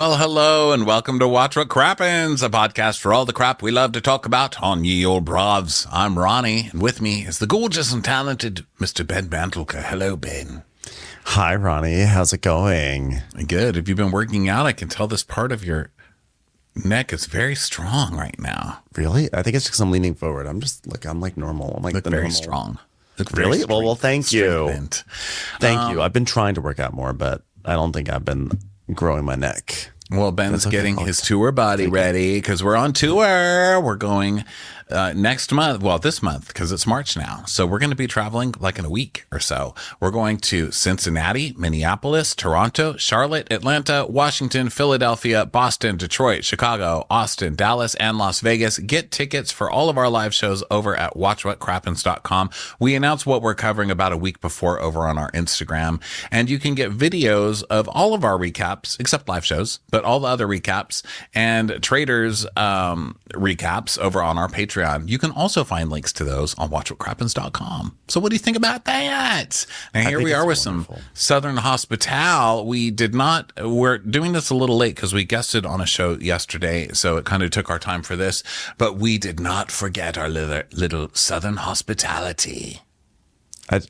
Well, hello and welcome to Watch What Crappens, a podcast for all the crap we love to talk about on ye old bravs. I'm Ronnie, and with me is the gorgeous and talented Mr. Ben Bantelka. Hello, Ben. Hi, Ronnie. How's it going? Good. If you've been working out, I can tell this part of your neck is very strong right now. Really? I think it's because I'm leaning forward. I'm like normal. I'm like Look the very normal. strong. Look Really? very Well, thank you. strengthened. Thank you. I've been trying to work out more, but I don't think I've been growing my neck. Well, Ben's okay. getting his tour body ready because we're on tour. We're going next month. Well, this month because it's March now. So we're going to be traveling like in a week or so. We're going to Cincinnati, Minneapolis, Toronto, Charlotte, Atlanta, Washington, Philadelphia, Boston, Detroit, Chicago, Austin, Dallas, and Las Vegas. Get tickets for all of our live shows over at watchwhatcrappens.com. We announce what we're covering about a week before over on our Instagram. And you can get videos of all of our recaps, except live shows, but all the other recaps and traders recaps over on our Patreon. You can also find links to those on watchwhatcrappens.com. So what do you think about that? And here we are with some Southern Hospital. We're doing this a little late because we guested on a show yesterday, so it kind of took our time for this, but we did not forget our little Southern hospitality.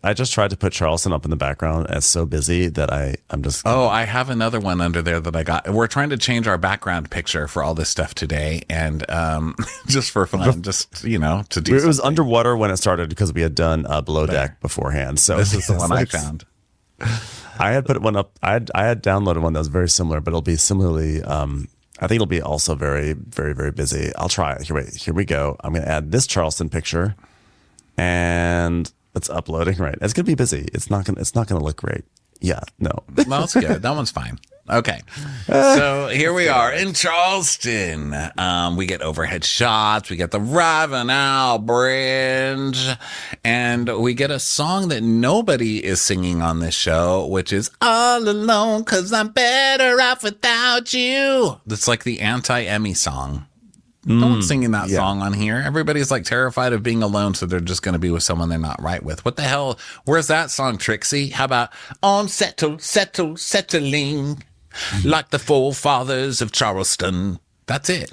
I just tried to put Charleston up in the background. It's so busy that I'm just... Oh, I have another one under there that I got. We're trying to change our background picture for all this stuff today. And just for fun, just, to do It something. was underwater when it started because we had done Below Deck beforehand. So This is the one I found. I had put one up. I had downloaded one that was very similar, but it'll be similarly... I think it'll be also very, very, very busy. I'll try it. Here we go. I'm going to add this Charleston picture. And... it's uploading, right? It's gonna be busy. It's not gonna look great. Yeah, no. Well, that's good. That one's fine. Okay. So here we are in Charleston. We get overhead shots. We get the Ravenel Bridge. And we get a song that nobody is singing on this show, which is All Alone, 'Cause I'm Better Off Without You. That's like the anti-Emmy song. No one's singing that song on here. Everybody's like terrified of being alone, so they're just going to be with someone they're not right with. What the hell? Where's that song, Trixie? How about I'm settling like the forefathers of Charleston? That's it.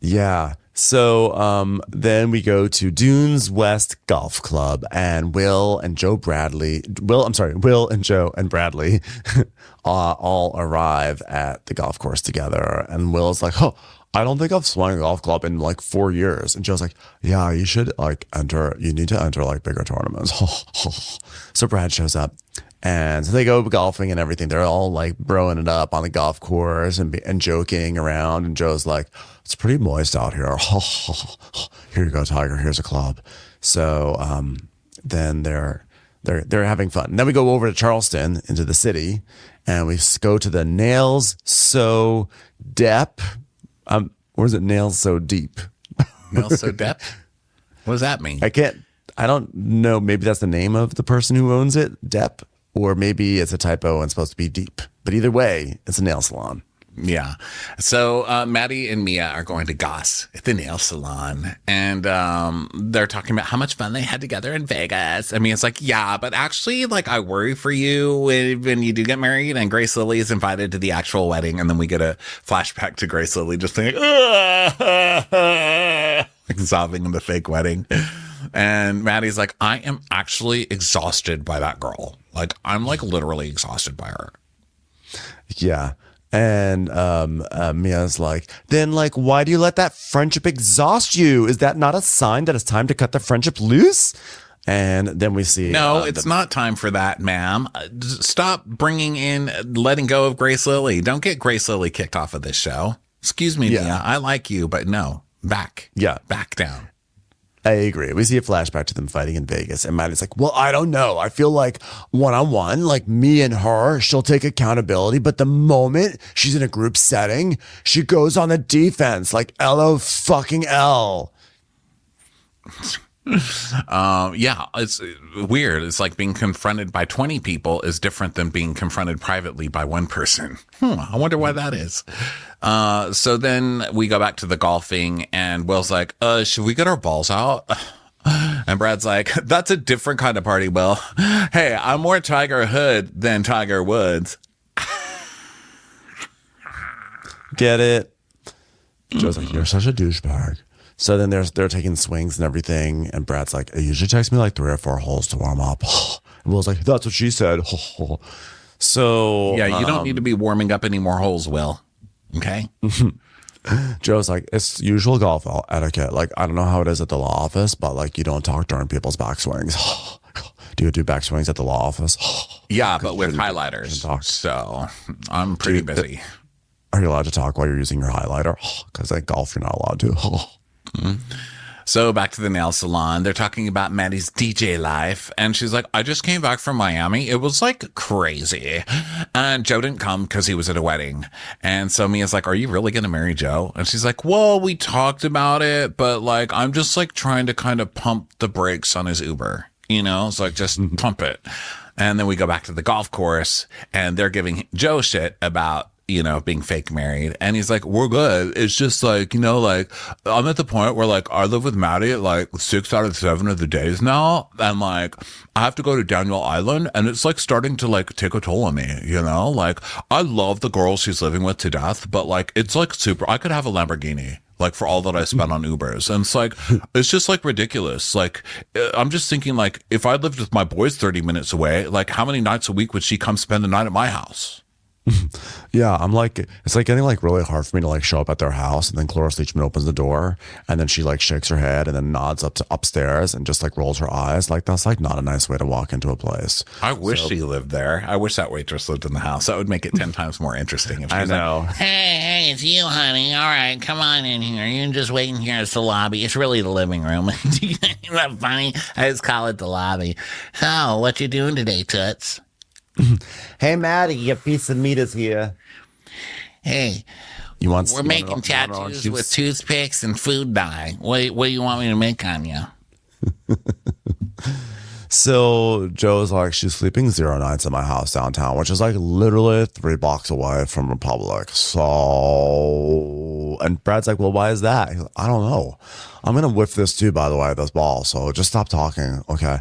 Yeah. So then we go to Dunes West Golf Club, and Will and Joe and Bradley all arrive at the golf course together. And Will's like, oh, I don't think I've swung a golf club in like 4 years. And Joe's like, yeah, you should you need to enter like bigger tournaments. So Brad shows up, and so they go golfing and everything. They're all like broing it up on the golf course and joking around. And Joe's like, it's pretty moist out here. Here you go, Tiger. Here's a club. So then they're having fun. And then we go over to Charleston into the city, and we go to the Nails So Deep. Or is it Nails So Deep? Nails So Deep? What does that mean? I don't know. Maybe that's the name of the person who owns it, Depp, or maybe it's a typo and it's supposed to be Deep. But either way, it's a nail salon. Yeah. So Maddie and Mia are going to Goss at the nail salon, and they're talking about how much fun they had together in Vegas. I mean, it's like, yeah, but actually, like, I worry for you when you do get married and Grace Lily is invited to the actual wedding, and then we get a flashback to Grace Lily just thinking, like sobbing in the fake wedding. And Maddie's like, I am actually exhausted by that girl. Like, I'm like literally exhausted by her. Yeah. And Mia's like, then like, why do you let that friendship exhaust you? Is that not a sign that it's time to cut the friendship loose? And then we see... No, it's not time for that, ma'am. Stop letting go of Grace Lily. Don't get Grace Lily kicked off of this show. Excuse me, Mia. I like you, but no. Back. Yeah. Back down. I agree. We see a flashback to them fighting in Vegas, and Maddie's like, well, I don't know. I feel like one-on-one, like me and her, she'll take accountability, but the moment she's in a group setting, she goes on the defense, like LOL. Yeah, it's weird. It's like being confronted by 20 people is different than being confronted privately by one person. I wonder why that is. So then we go back to the golfing, and Will's like, should we get our balls out? And Brad's like, that's a different kind of party, Will. Hey, I'm more Tiger Hood than Tiger Woods. Get it? Joe's like, you're such a douchebag. So then they're taking swings and everything. And Brad's like, it usually takes me like 3 or 4 holes to warm up. And Will's like, that's what she said. So yeah, you don't need to be warming up any more holes, Will. Okay. Joe's like, it's usual golf etiquette. Like, I don't know how it is at the law office, but like, you don't talk during people's backswings. Do you do backswings at the law office? Yeah, but with highlighters. So I'm pretty busy. Are you allowed to talk while you're using your highlighter? Because at golf, you're not allowed to. So back to the nail salon. They're talking about Maddie's DJ life. And she's like, I just came back from Miami. It was like crazy. And Joe didn't come because he was at a wedding. And so Mia's like, are you really going to marry Joe? And she's like, well, we talked about it, but like, I'm just like trying to kind of pump the brakes on his Uber. You know, it's like, just pump it. And then we go back to the golf course and they're giving Joe shit about, you know, being fake married. And he's like, we're good. It's just like, you know, like I'm at the point where like I live with Maddie like 6 out of 7 of the days now. And like I have to go to Daniel Island and it's like starting to like take a toll on me, you know, like I love the girl she's living with to death, but like it's like super, I could have a Lamborghini. Like for all that I spent on Ubers. And it's like, it's just like ridiculous. Like, I'm just thinking like, if I lived with my boys 30 minutes away, like how many nights a week would she come spend the night at my house? Yeah, I'm like, it's like getting like really hard for me to like show up at their house, and then Cloris Leachman opens the door and then she like shakes her head and then nods up to upstairs and just like rolls her eyes. Like that's like not a nice way to walk into a place. I wish she lived there. I wish that waitress lived in the house. That would make it 10 times more interesting. If she was know. Like, hey, it's you, honey. All right, come on in here. You're just waiting here. It's the lobby. It's really the living room. Isn't that funny? I just call it the lobby. So, what you doing today, Toots? Hey, Maddie, your piece of meat is here. Hey, we're making tattoos with toothpicks and food dye. What do you want me to make on you? So Joe's like, she's sleeping 0 nights at my house downtown, which is like literally 3 blocks away from Republic. So, and Brad's like, well, why is that? He's like, I don't know. I'm going to whiff this too, by the way, this ball. So just stop talking. Okay.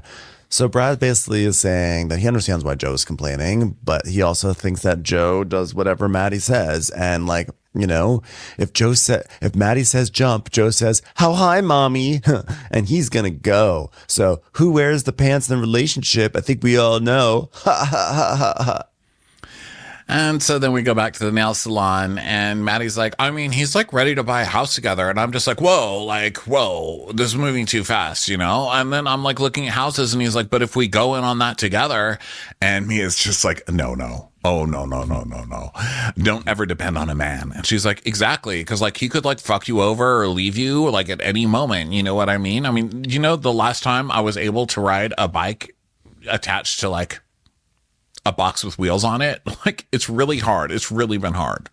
So Brad basically is saying that he understands why Joe's complaining, but he also thinks that Joe does whatever Maddie says. And like, you know, if Maddie says jump, Joe says, how high, mommy? And he's going to go. So who wears the pants in the relationship? I think we all know. Ha ha ha ha ha. And so then we go back to the nail salon and Maddie's like, I mean, he's like ready to buy a house together. And I'm just like, whoa, this is moving too fast, you know? And then I'm like looking at houses and he's like, but if we go in on that together, and Mia's just like, no. Oh, no. Don't ever depend on a man. And she's like, exactly. Because like he could like fuck you over or leave you like at any moment. You know what I mean? I mean, you know, the last time I was able to ride a bike attached to like a box with wheels on it, like it's really hard. It's really been hard.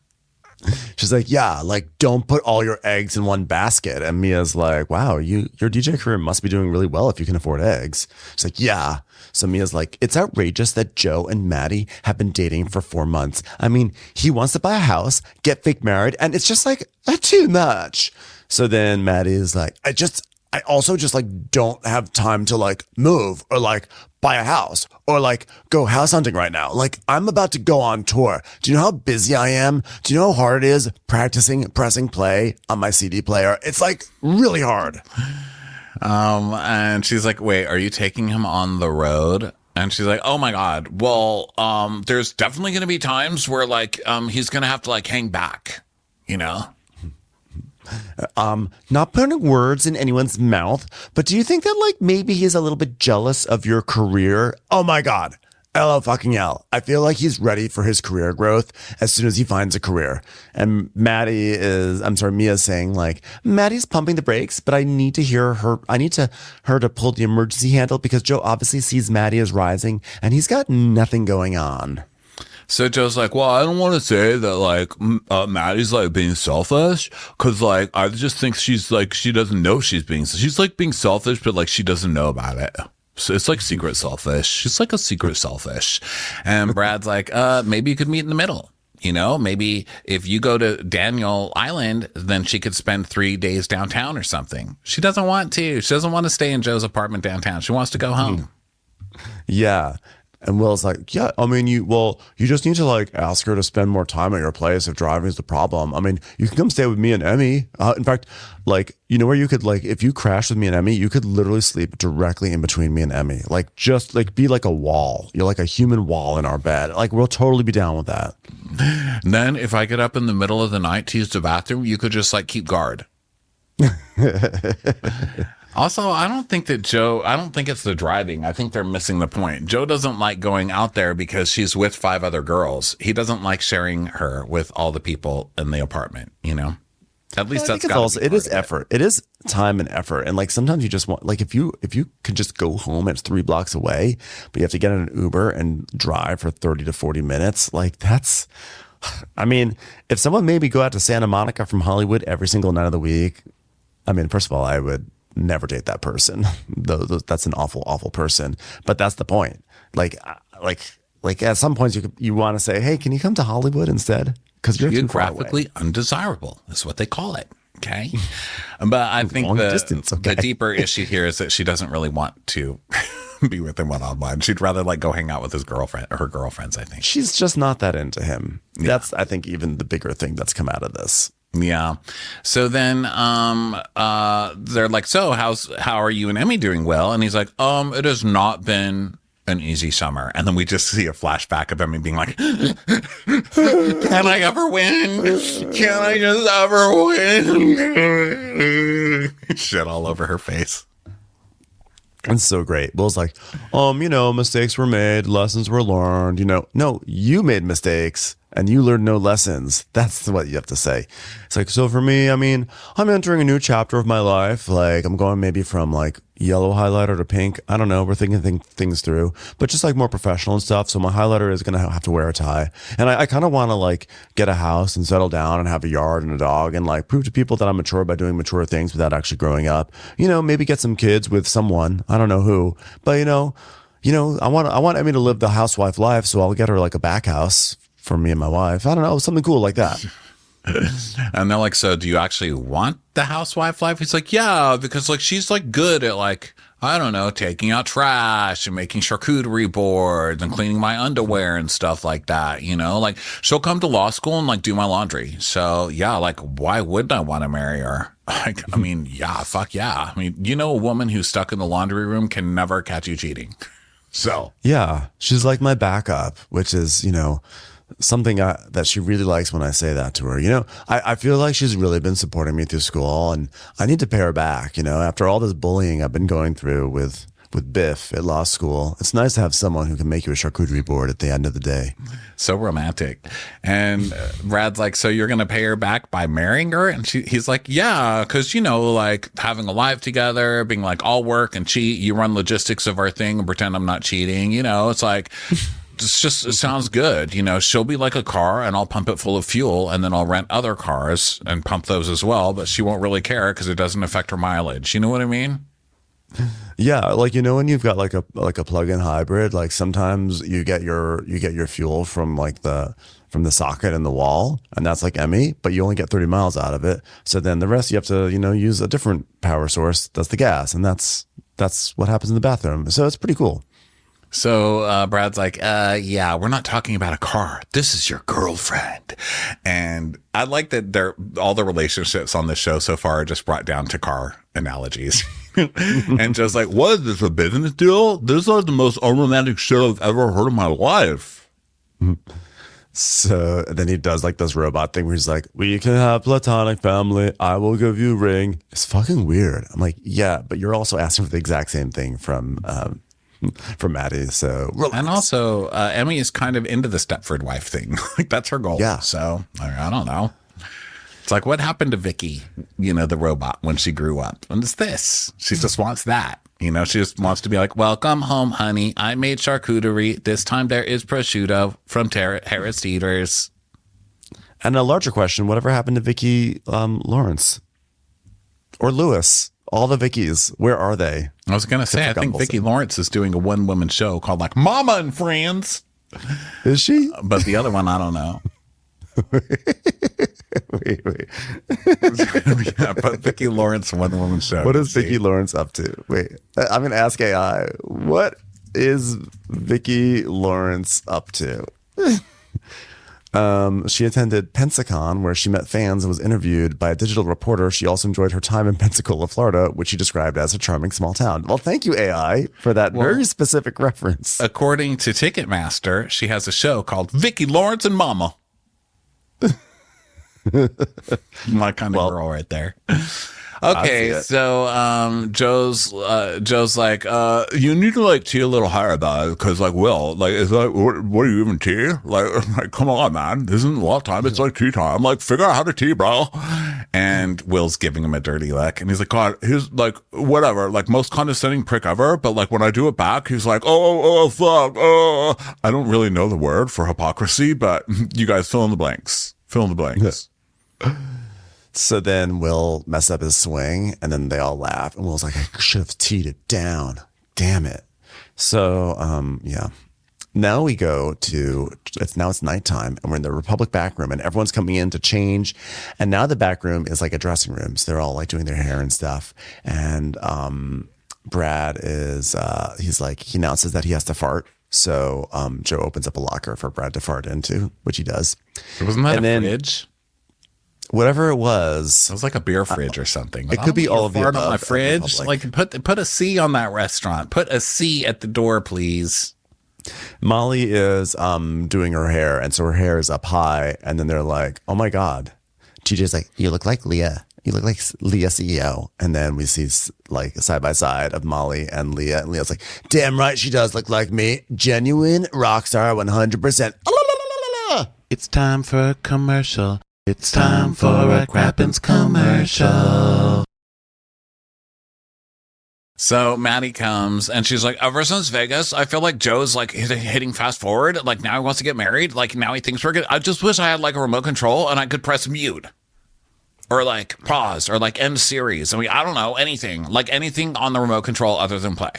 She's like, yeah, like don't put all your eggs in one basket. And Mia's like, wow, your DJ career must be doing really well if you can afford eggs. She's like, yeah. So Mia's like, it's outrageous that Joe and Maddie have been dating for 4 months. I mean, he wants to buy a house, get fake married, and it's just like too much. So then Maddie is like, I also just like don't have time to like move or like buy a house or like go house hunting right now. Like I'm about to go on tour. Do you know how busy I am? Do you know how hard it is pressing play on my CD player? It's like really hard. And she's like, wait, are you taking him on the road? And she's like, oh my God. Well, there's definitely going to be times where like, he's going to have to like hang back, you know? Not putting words in anyone's mouth, but do you think that like maybe he's a little bit jealous of your career? Oh my God. LOL. I feel like he's ready for his career growth as soon as he finds a career. And Mia's saying like, Maddie's pumping the brakes, but I need her to pull the emergency handle because Joe obviously sees Maddie as rising and he's got nothing going on. So Joe's like, well, I don't want to say that like Maddie's like being selfish because like I just think she's like she doesn't know she's like being selfish, but like she doesn't know about it. So it's like secret selfish. She's like a secret selfish. And Brad's like, maybe you could meet in the middle. You know, maybe if you go to Daniel Island, then she could spend 3 days downtown or something. She doesn't want to. She doesn't want to stay in Joe's apartment downtown. She wants to go home. Yeah. And Will's like, yeah, I mean, you just need to like ask her to spend more time at your place if driving is the problem. I mean, you can come stay with me and Emmy. In fact, like, you know where you could like, if you crashed with me and Emmy, you could literally sleep directly in between me and Emmy. Like, just like be like a wall. You're like a human wall in our bed. Like, we'll totally be down with that. And then if I get up in the middle of the night to use the bathroom, you could just like keep guard. Also, I don't think it's the driving. I think they're missing the point. Joe doesn't like going out there because she's with 5 other girls. He doesn't like sharing her with all the people in the apartment, you know? At least that's it is effort. It is time and effort. And like sometimes you just want, like if you could just go home and it's 3 blocks away, but you have to get in an Uber and drive for 30 to 40 minutes, like that's, I mean, if someone made me go out to Santa Monica from Hollywood every single night of the week, I mean, first of all, I would never date that person. That's an awful, awful person. But that's the point. Like at some points you want to say, hey, can you come to Hollywood instead? Because you're geographically undesirable is what they call it. Okay. But I think the deeper issue here is that she doesn't really want to be with him one-on-one. She'd rather like go hang out with his girlfriend or her girlfriends, I think. She's just not that into him. Yeah. That's, I think, even the bigger thing that's come out of this. Yeah. So then they're like, so how are you and Emmy doing? Well, and he's like, it has not been an easy summer. And then we just see a flashback of Emmy being like, can I ever win? Can I just ever win? Shit all over her face. It's so great. Will's like, mistakes were made, lessons were learned, no, you made mistakes and you learned no lessons. That's what you have to say. It's like, so for me, I mean, I'm entering a new chapter of my life. Like I'm going maybe from like yellow highlighter to pink. I don't know. We're thinking things through, but just like more professional and stuff. So my highlighter is going to have to wear a tie. And I kind of want to like get a house and settle down and have a yard and a dog and like prove to people that I'm mature by doing mature things without actually growing up, maybe get some kids with someone. I don't know who, but I want Emmy to live the housewife life. So I'll get her like a back house for me and my wife. I don't know, something cool like that. And they're like, so do you actually want the housewife life? He's like, yeah, because like she's like good at like, I don't know, taking out trash and making charcuterie boards and cleaning my underwear and stuff like that. Like she'll come to law school and like do my laundry. So yeah, like why wouldn't I want to marry her? Like, I mean, yeah, fuck yeah. I mean, a woman who's stuck in the laundry room can never catch you cheating. So yeah, she's like my backup, which is, something that she really likes when I say that to her. I feel like she's really been supporting me through school and I need to pay her back, after all this bullying I've been going through with Biff at law school. It's nice to have someone who can make you a charcuterie board at the end of the day. So romantic. And Brad's like, so you're going to pay her back by marrying her? And he's like, yeah, because, like having a life together, being like, I'll work and cheat. You run logistics of our thing and pretend I'm not cheating. It's like... it sounds good. She'll be like a car and I'll pump it full of fuel and then I'll rent other cars and pump those as well. But she won't really care because it doesn't affect her mileage. You know what I mean? Yeah. Like, when you've got like a plug-in hybrid, like sometimes you get your fuel from the socket in the wall and that's like Emmy, but you only get 30 miles out of it. So then the rest you have to, use a different power source. That's the gas. And that's what happens in the bathroom. So it's pretty cool. So Brad's like, yeah, we're not talking about a car. This is your girlfriend. And I like that all the relationships on this show so far are just brought down to car analogies. And Joe's like, what is this, a business deal? This is like the most unromantic shit I've ever heard in my life. So then he does like this robot thing where he's like, we can have platonic family. I will give you a ring. It's fucking weird. I'm like, yeah, but you're also asking for the exact same thing from Maddie. So relax. And also Emmy is kind of into the Stepford wife thing. Like that's her goal. Yeah. So I don't know. It's like, what happened to Vicky, the robot when she grew up? And it's this. She just wants that. She just wants to be like, welcome home, honey. I made charcuterie. This time there is prosciutto from Harris Teeters. And a larger question, whatever happened to Vicky Lawrence? Or Lewis? All the Vickies, where are they? I was going to say, I think Vicki Lawrence is doing a one-woman show called like Mama and Friends. Is she? But the other one, I don't know. wait. Yeah, but Vicki Lawrence one-woman show. What is Vicki Lawrence up to? Wait, I'm going to ask AI. What is Vicki Lawrence up to? She attended Pensacon, where she met fans and was interviewed by a digital reporter. She also enjoyed her time in Pensacola, Florida, which she described as a charming small town. Well, thank you, AI, for that very specific reference. According to Ticketmaster, she has a show called Vicki Lawrence and Mama. My kind of girl right there. Okay, so Joe's like, you need to like tea a little higher, though, because like Will, like, it's like, what are you even tea? Like, come on, man, isn't a lot of time? It's like tea time. Like, figure out how to tea, bro. And Will's giving him a dirty look, and he's like, God, he's like, whatever, like most condescending prick ever. But like when I do it back, he's like, fuck, I don't really know the word for hypocrisy, but you guys fill in the blanks. Fill in the blanks. So then Will messed up his swing, and then they all laugh. And Will's like, I should have teed it down. Damn it. So, yeah. Now we go to, it's nighttime, and we're in the Republic back room, and everyone's coming in to change. And now the back room is like a dressing room. So they're all like doing their hair and stuff. And Brad is, he announces that he has to fart. So Joe opens up a locker for Brad to fart into, which he does. Wasn't that a fridge? Whatever it was. It was like a beer fridge or something. It could be all of the above. On my fridge. Like put a C on that restaurant. Put a C at the door, please. Molly is doing her hair, and so her hair is up high, and then they're like, oh my God. TJ's like, you look like Leah. You look like Leah CEO. And then we see like side by side of Molly and Leah. And Leah's like, damn right she does look like me. Genuine rock star 100%. It's time for a commercial. It's time for a Crappens commercial. So Maddie comes and she's like, ever since Vegas, I feel like Joe's like hitting fast forward. Like now he wants to get married. Like now he thinks we're good. I just wish I had like a remote control and I could press mute or like pause or like end series. I mean, I don't know, anything, like anything on the remote control other than play.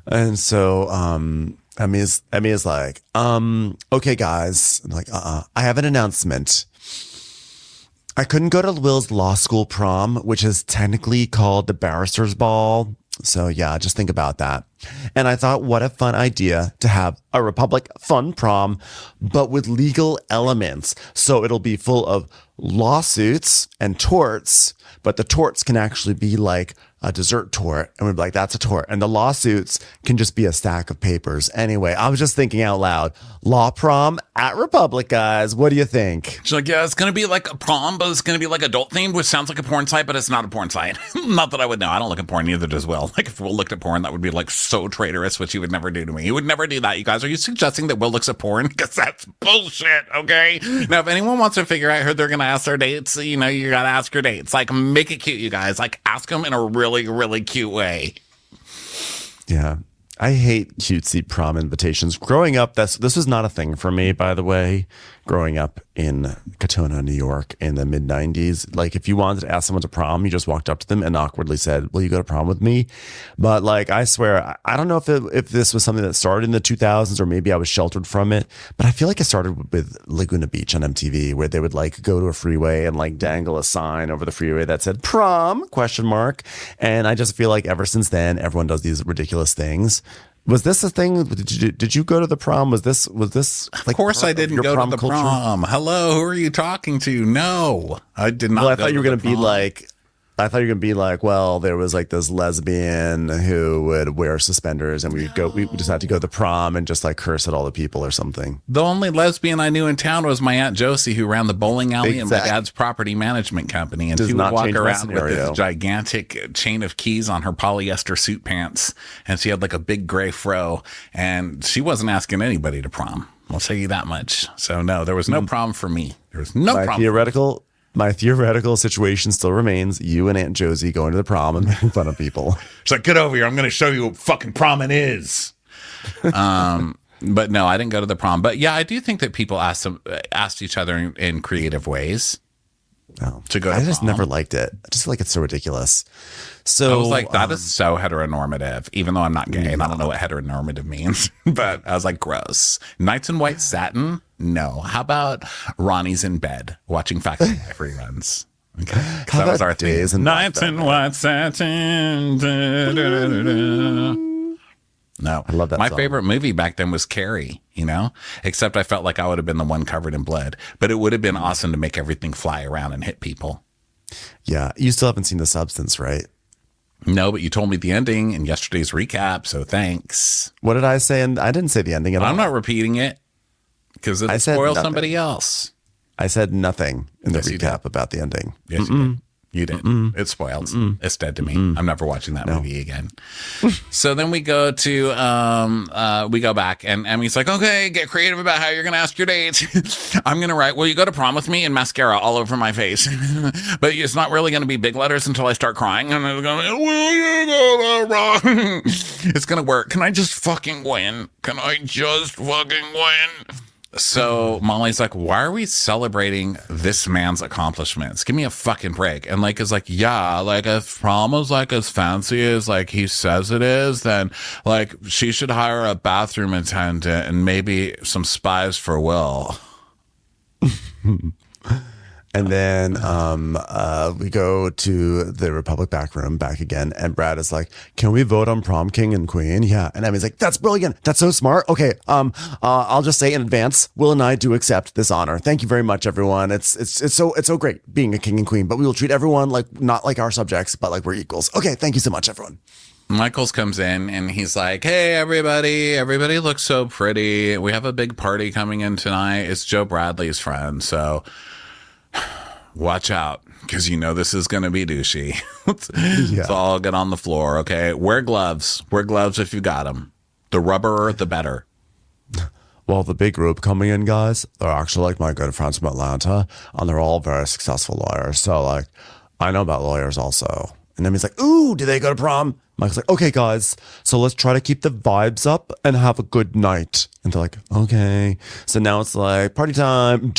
And so, Emmy is like, okay, guys. I'm like, I have an announcement. I couldn't go to Will's law school prom, which is technically called the barrister's ball. So yeah, just think about that. And I thought, what a fun idea to have a Republic fun prom, but with legal elements. So it'll be full of lawsuits and torts, but the torts can actually be like a dessert tort, and we'd be like, that's a tort. And the lawsuits can just be a stack of papers. Anyway, I was just thinking out loud, law prom at Republic, guys. What do you think? She's like, yeah, it's going to be like a prom, but it's going to be like adult themed, which sounds like a porn site, but it's not a porn site. Not that I would know. I don't look at porn, neither does Will. Like if Will looked at porn, that would be like so traitorous, which he would never do to me. He would never do that, you guys. Are you suggesting that Will looks at porn? Because that's bullshit, okay? Now, if anyone wants to figure out who they're going to ask their dates, you know, you got to ask your dates. Like, make it cute, you guys. Like, ask them in a really, really cute way. Yeah. I hate cutesy prom invitations. Growing up, this was not a thing for me, by the way. Growing up in Katona, New York in the mid-90s. Like, if you wanted to ask someone to prom, you just walked up to them and awkwardly said, will you go to prom with me? But, like, I swear, I don't know if this was something that started in the 2000s or maybe I was sheltered from it. But I feel like it started with Laguna Beach on MTV, where they would, like, go to a freeway and, like, dangle a sign over the freeway that said, prom, ? And I just feel like ever since then, everyone does these ridiculous things. Was this a thing? Did you go to the prom? Was this like? Of course, I didn't go to the prom. Hello, who are you talking to? No, I did not. Well, I thought you were going to be like. I thought you were going to be like, well, there was like this lesbian who would wear suspenders and we just had to go to the prom and just like curse at all the people or something. The only lesbian I knew in town was my Aunt Josie, who ran the bowling alley in my dad's property management company. And she would walk around with this gigantic chain of keys on her polyester suit pants. And she had like a big gray fro. And she wasn't asking anybody to prom. I'll tell you that much. So no, there was no prom for me. There was no prom. My theoretical situation still remains you and Aunt Josie going to the prom and making fun of people. She's like, get over here. I'm going to show you what fucking prom it is. But no, I didn't go to the prom. But yeah, I do think that people asked each other in creative ways to go to I just prom. never liked it. I just feel like it's so ridiculous. So I was like, that is so heteronormative, even though I'm not gay. And I don't know what heteronormative means. But I was like, gross. Knights in White Satin? No. How about Ronnie's in bed watching Facts and Life reruns? Okay. That was our thing. Knights in White Satin. No. I love that My song. favorite movie back then was Carrie, you know, except I felt like I would have been the one covered in blood, but it would have been awesome to make everything fly around and hit people. Yeah. You still haven't seen The Substance, right? No, but you told me the ending in yesterday's recap, so thanks. What did I say? And I didn't say the ending at all. I'm not repeating it because it'll said spoil nothing. somebody else. I said nothing in the Yes, you recap about the ending. Yes, you did. You did. It's spoiled. It's dead to me. I'm never watching that movie again. So then we go to, we go back and Emmy's like, okay, get creative about how you're going to ask your dates. I'm going to write, will you go to prom with me? And mascara all over my face. But it's not really going to be big letters until I start crying. And I'm going, will you go to prom? It's going to work. Can I just fucking win? Can I just fucking win? So Molly's like, why are we celebrating this man's accomplishments? Give me a fucking break. And like, is like, yeah, like if prom is like as fancy as like he says it is, then like she should hire a bathroom attendant and maybe some spies for Will. And then we go to the Republic back room back again. And Brad is like, can we vote on prom king and queen? Yeah. And Emmy's like, that's brilliant. That's so smart. Okay. I'll just say in advance, Will and I do accept this honor. Thank you very much, everyone. It's so great being a king and queen, but we will treat everyone like not like our subjects, but like we're equals. Okay. Thank you so much, everyone. Michaels comes in and he's like, hey, everybody looks so pretty. We have a big party coming in tonight. It's Joe Bradley's friend. So watch out, because you know this is going to be douchey. Let's all get on the floor, okay? Wear gloves. Wear gloves if you got them. The rubber, the better. Well, the big group coming in, guys, they're actually like my good friends from Atlanta, and they're all very successful lawyers. So, like, I know about lawyers also. And then he's like, ooh, do they go to prom? Michael's like, okay, guys, so let's try to keep the vibes up and have a good night. And they're like, okay. So now it's like party time.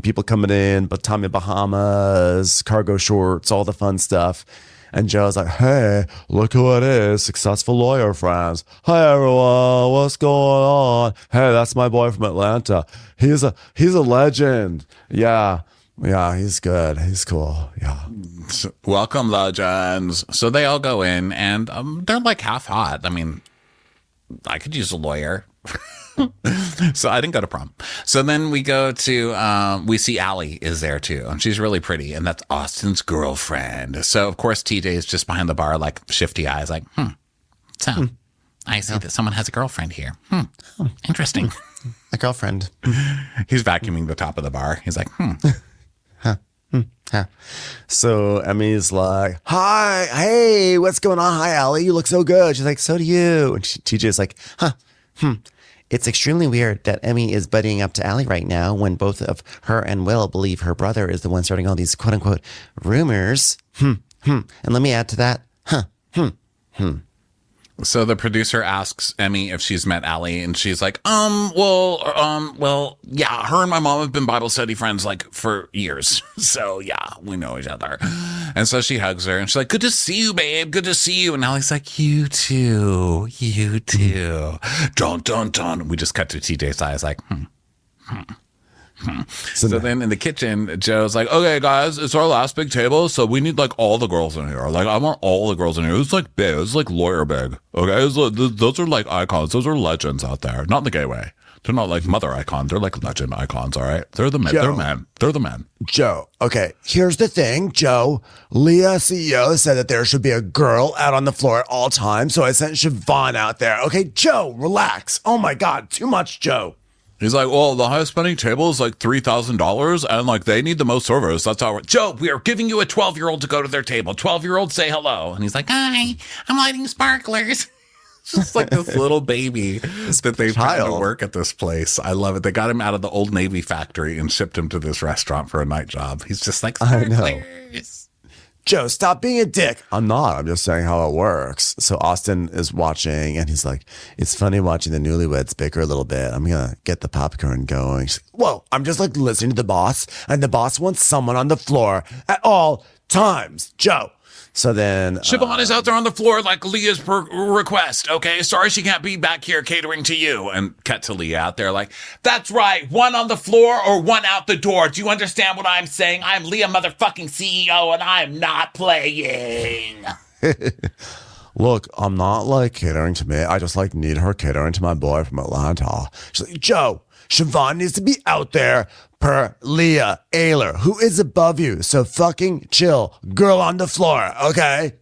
People coming in, but Tommy Bahamas, cargo shorts, all the fun stuff. And Joe's like, hey, look who it is. Successful lawyer friends. Hi, everyone. What's going on? Hey, that's my boy from Atlanta. He's a legend. Yeah. Yeah, he's good. He's cool. Yeah. Welcome, legends. So they all go in and they're like half hot. I mean, I could use a lawyer. So I didn't go to prom. So then we go to, we see Allie is there too. And she's really pretty. And that's Austin's girlfriend. So of course, TJ is just behind the bar, like shifty eyes, like, So I see that someone has a girlfriend here. Interesting. A girlfriend. He's vacuuming the top of the bar. He's like, So Emmy's like, hi, hey, what's going on? Hi, Allie, you look so good. She's like, so do you. And TJ's like, It's extremely weird that Emmy is buddying up to Allie right now when both of her and Will believe her brother is the one starting all these quote unquote rumors. And let me add to that. So the producer asks Emmy if she's met Allie, and she's like, well, yeah, her and my mom have been Bible study friends like for years. So yeah, we know each other. And so she hugs her and she's like, good to see you, babe. Good to see you. And Allie's like, you too. Dun, dun, dun. We just cut to TJ's eyes like, So then in the kitchen, Joe's like, okay, guys, it's our last big table. So we need like all the girls in here. Like, I want all the girls in here. It's like big. It's like lawyer big. Okay. Those are like icons. Those are legends out there. Not in the gay way. They're not like mother icons. They're like legend icons. All right. They're the men. They're men. They're the men. Joe, okay, here's the thing, Joe. Leah, CEO, said that there should be a girl out on the floor at all times. So I sent Siobhan out there. Okay, Joe, relax. Oh my God, too much, Joe. He's like, well, the highest spending table is like $3,000 and like they need the most servers. That's how Joe, we are giving you a 12-year-old to go to their table. 12-year-old, say hello. And he's like, hi, I'm lighting sparklers. Just like this little baby that they've tried to work at this place. I love it. They got him out of the Old Navy factory and shipped him to this restaurant for a night job. He's just like, sparklers. I know. Joe, stop being a dick. I'm not. I'm just saying how it works. So Austin is watching and he's like, it's funny watching the newlyweds bicker a little bit. I'm going to get the popcorn going. She's like, whoa, I'm just like listening to the boss, and the boss wants someone on the floor at all times. Joe. So then Siobhan is out there on the floor like Leah's request. Okay, sorry she can't be back here catering to you. And cut to Leah out there like, that's right, one on the floor or one out the door. Do you understand what I'm saying? I'm Leah motherfucking CEO and I'm not playing. look, I'm not like catering to me. I just like need her catering to my boy from Atlanta. She's like, Joe, Siobhan needs to be out there per Leah Ayler, who is above you. So fucking chill. Girl on the floor, okay?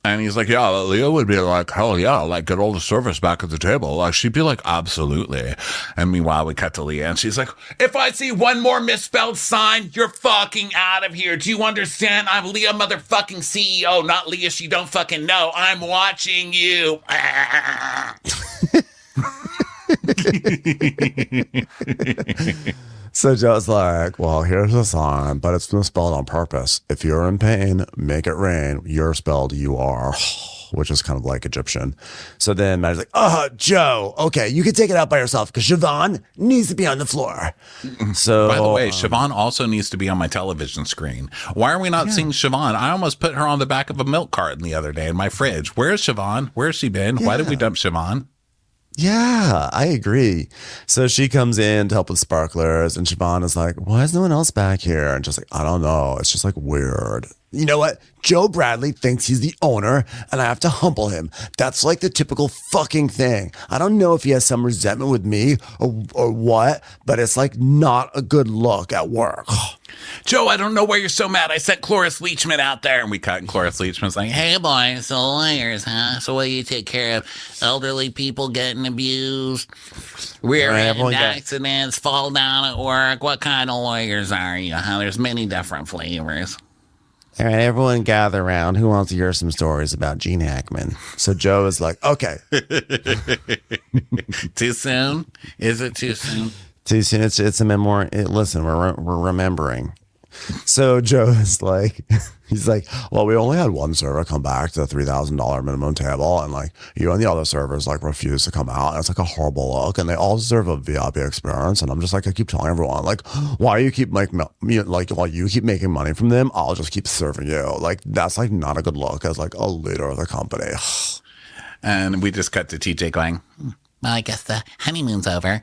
And he's like, yeah, Leah would be like, hell yeah, like get all the service back at the table. Like she'd be like, absolutely. And meanwhile, we cut to Leah and she's like, if I see one more misspelled sign, you're fucking out of here. Do you understand? I'm Leah motherfucking CEO, not Leah she don't fucking know. I'm watching you. So Joe's like, well, here's a sign, but it's misspelled on purpose. If you're in pain, make it rain. You're spelled you are, which is kind of like Egyptian. So then Maddie's like, Joe, okay, you can take it out by yourself because Siobhan needs to be on the floor. So, by the way, Siobhan also needs to be on my television screen. Why are we not seeing Siobhan? I almost put her on the back of a milk carton the other day in my fridge. Where's Siobhan? Where's she been? Why did we dump Siobhan? Yeah, I agree. So she comes in to help with sparklers, and Siobhan is like, why is no one else back here? And just like, I don't know. It's just like weird. You know what? Joe Bradley thinks he's the owner, and I have to humble him. That's like the typical fucking thing. I don't know if he has some resentment with me or what, but it's like not a good look at work. Joe, I don't know why you're so mad. I sent Cloris Leachman out there. And we cut, and Cloris Leachman's like, hey, boys, the lawyers, huh? So what do you take care of? Elderly people getting abused, rear-end accidents, fall down at work. What kind of lawyers are you, huh? There's many different flavors. All right, everyone gather around. Who wants to hear some stories about Gene Hackman? So Joe is like, okay. Too soon? Is it too soon? Too soon. It's a memoir. Listen, we're remembering. So Joe is like, he's like, well, we only had one server come back to the $3,000 minimum table, and like you and the other servers like refuse to come out. And it's like a horrible look, and they all deserve a VIP experience. And I'm just like, I keep telling everyone, like, why you keep making like while you keep making money from them, I'll just keep serving you. Like that's like not a good look as like a leader of the company. And we just cut to TJ going, well, I guess the honeymoon's over.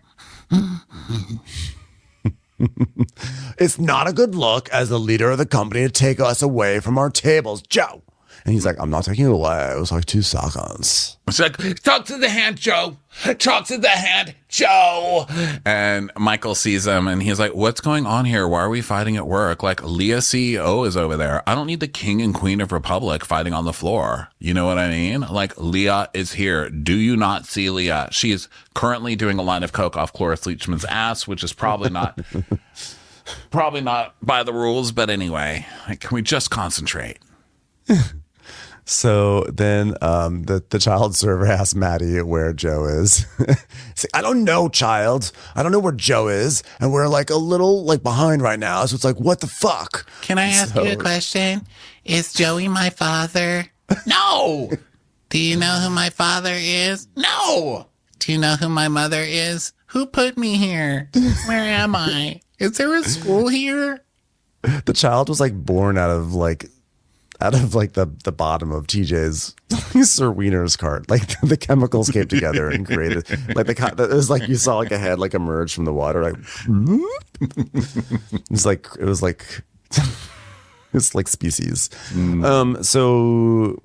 It's not a good look as the leader of the company to take us away from our tables, Joe. And he's like, I'm not taking it away. It was like 2 seconds. It's like, talk to the hand, Joe. Talk to the hand, Joe. And Michael sees him and he's like, what's going on here? Why are we fighting at work? Like, Leah CEO is over there. I don't need the king and queen of Republic fighting on the floor. You know what I mean? Like, Leah is here. Do you not see Leah? She is currently doing a line of coke off Cloris Leachman's ass, which is probably not by the rules. But anyway, like, can we just concentrate? So then the child server asks Maddie where Joe is. He's like, I don't know, child. I don't know where Joe is. And we're like a little like behind right now. So it's like, what the fuck? Can I ask you a question? Is Joey my father? No. Do you know who my father is? No. Do you know who my mother is? Who put me here? Where am I? Is there a school here? The child was like born out of the bottom of TJ's Sir Wiener's cart. Like the chemicals came together and created like it was like you saw like a head like emerge from the water. Like it's like species. So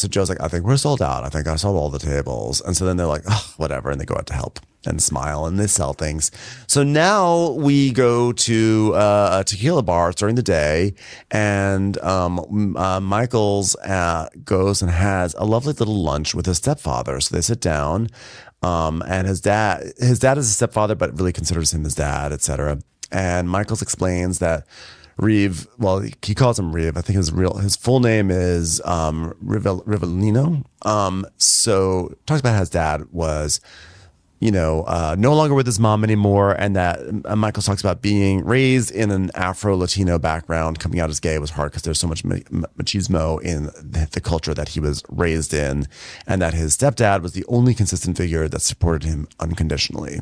Joe's like, I think we're sold out. I think I sold all the tables. And so then they're like, oh, whatever. And they go out to help and smile and they sell things. So now we go to a tequila bar during the day, and Michael's goes and has a lovely little lunch with his stepfather. So they sit down, and his dad is a stepfather, but really considers him his dad, etc. And Michaels explains that Reeve, well, he calls him Reeve. I think his full name is Rivellino. So talks about how his dad was, no longer with his mom anymore, and that Michael talks about being raised in an Afro-Latino background. Coming out as gay was hard because there's so much machismo in the culture that he was raised in, and that his stepdad was the only consistent figure that supported him unconditionally.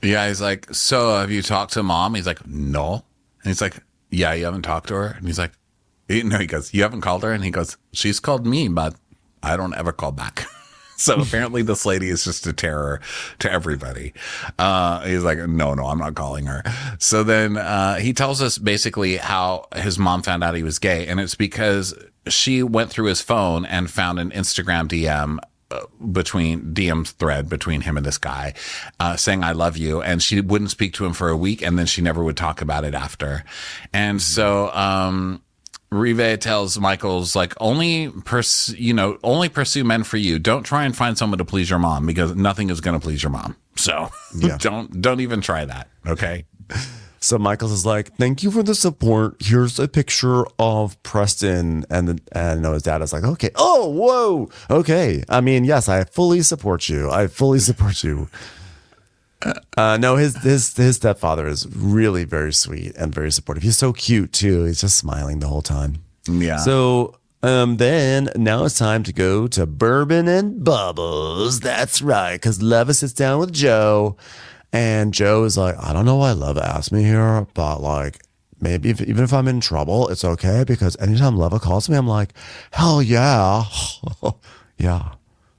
Yeah, he's like, so have you talked to mom? He's like, no. And he's like, yeah, you haven't talked to her? And he's like, no, he goes, you haven't called her? And he goes, she's called me, but I don't ever call back. So apparently this lady is just a terror to everybody. He's like, no, I'm not calling her. So then he tells us basically how his mom found out he was gay. And it's because she went through his phone and found an Instagram DM thread between him and this guy, saying I love you, and she wouldn't speak to him for a week, and then she never would talk about it after. And so Rive tells Michael's like, only pursue men for you. Don't try and find someone to please your mom, because nothing is going to please your mom. So don't even try that. Okay. So Michaels is like, thank you for the support. Here's a picture of Preston. And his dad is like, okay. Oh, whoa. Okay. I mean, yes, I fully support you. No, his stepfather is really very sweet and very supportive. He's so cute too. He's just smiling the whole time. Yeah. So then now it's time to go to Bourbon and Bubbles. That's right. Because Leva sits down with Joe. And Joe is like, I don't know why Leva asked me here, but like, maybe even if I'm in trouble, it's okay, because anytime Leva calls me, I'm like, hell yeah. Yeah.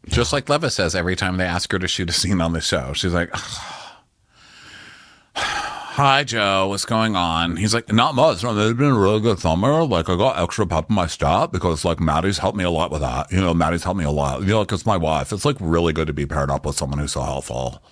Just like Leva says every time they ask her to shoot a scene on the show. She's like, hi, Joe, what's going on? He's like, not much. No, it's been a really good summer. Like, I got extra pep in my step because, like, Maddie's helped me a lot with that. Maddie's helped me a lot. Like, it's my wife. It's, like, really good to be paired up with someone who's so helpful.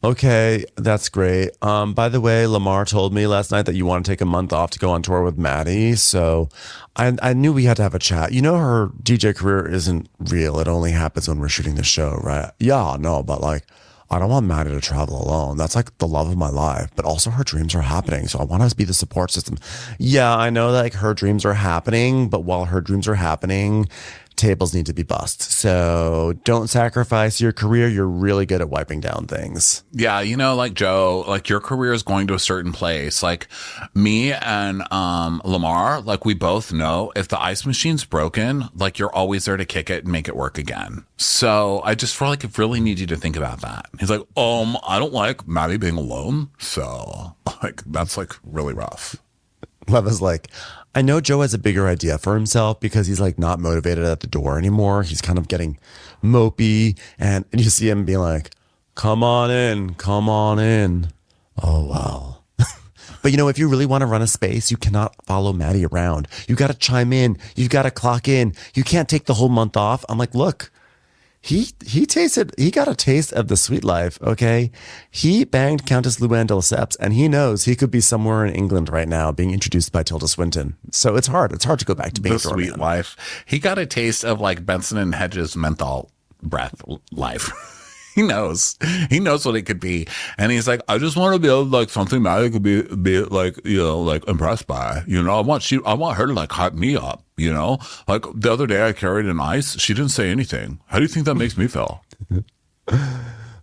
Okay, that's great. By the way, Lamar told me last night that you want to take a month off to go on tour with Maddie. So I knew we had to have a chat. Her DJ career isn't real. It only happens when we're shooting the show, right? Yeah, no, but like, I don't want Maddie to travel alone. That's like the love of my life. But also her dreams are happening. So I want to be the support system. Yeah, I know that like her dreams are happening, but while her dreams are happening, tables need to be bussed. So don't sacrifice your career. You're really good at wiping down things. Yeah, like Joe, like your career is going to a certain place. Like me and Lamar, like we both know if the ice machine's broken, like you're always there to kick it and make it work again. So I just feel like I really need you to think about that. He's like, I don't like Maddie being alone. So like that's like really rough. Leva's like, I know Joe has a bigger idea for himself because he's like not motivated at the door anymore. He's kind of getting mopey, and you see him being like, come on in. Oh, wow. But if you really want to run a space, you cannot follow Maddie around. You got to chime in. You got to clock in. You can't take the whole month off. I'm like, look, he got a taste of the sweet life, okay? He banged Countess Luann de Lesseps, and he knows he could be somewhere in England right now being introduced by Tilda Swinton. So it's hard. It's hard to go back to being the sweet life. He got a taste of like Benson and Hedges' menthol breath life. He knows what it could be. And he's like, I just want to be able to, like, something Maddie could be like, like impressed by, I want her to like hype me up, like the other day I carried an ice. She didn't say anything. How do you think that makes me feel?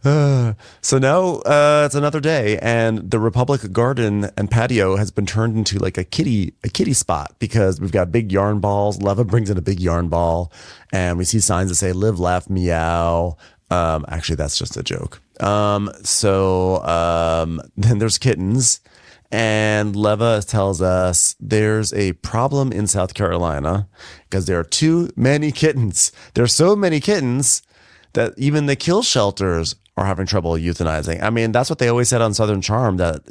So now it's another day, and the Republic Garden and patio has been turned into like a kitty spot because we've got big yarn balls. Leva brings in a big yarn ball, and we see signs that say "Live, Laugh, Meow." Actually, that's just a joke. Then there's kittens, and Leva tells us there's a problem in South Carolina because there are too many kittens. There's so many kittens that even the kill shelters are having trouble euthanizing. I mean, that's what they always said on Southern Charm, that,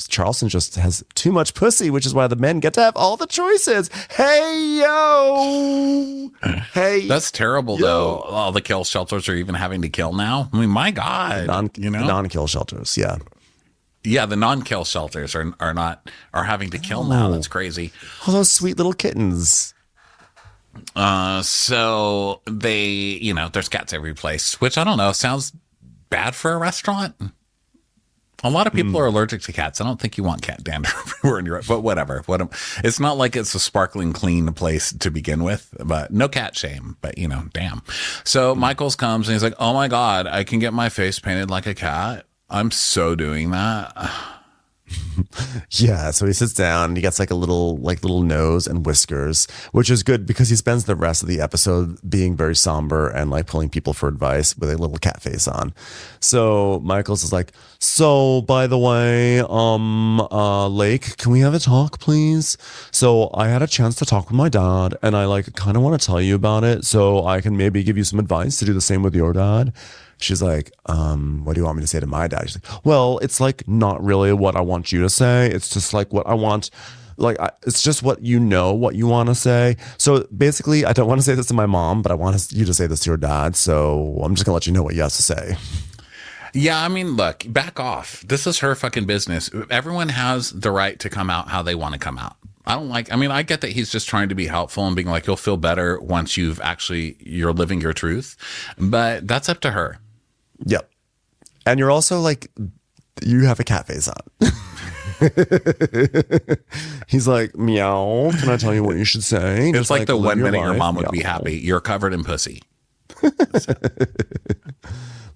Charleston just has too much pussy, which is why the men get to have all the choices. Hey, yo. Hey. That's terrible, though. All the kill shelters are even having to kill now. I mean, my God. Non-kill shelters, yeah. Yeah, the non-kill shelters are having to kill now. That's crazy. All those sweet little kittens. So they, there's cats every place, which I don't know, sounds bad for a restaurant. A lot of people are allergic to cats. I don't think you want cat dander everywhere in Europe, but whatever. It's not like it's a sparkling clean place to begin with, but no cat shame, but damn. So Michaels comes and he's like, oh my God, I can get my face painted like a cat. I'm so doing that. Yeah, so he sits down and he gets like a little nose and whiskers, which is good because he spends the rest of the episode being very somber and like pulling people for advice with a little cat face on. So Michaels is like, so by the way, Lake, can we have a talk, please? So I had a chance to talk with my dad and I like kind of want to tell you about it so I can maybe give you some advice to do the same with your dad. She's like, what do you want me to say to my dad? She's like, well, it's like not really what I want you to say. It's just like what I want like, it's just what you want to say. So basically, I don't want to say this to my mom, but I want you to say this to your dad. So I'm just gonna let you know what he has to say. Yeah, I mean, look, back off. This is her fucking business. Everyone has the right to come out how they want to come out. I get that he's just trying to be helpful and being like, you'll feel better once you're living your truth. But that's up to her. Yep. And you're also like, you have a cat face on. He's like, meow. Can I tell you what you should say? It's like the 1 minute your mom would meow. be happy. You're covered in pussy.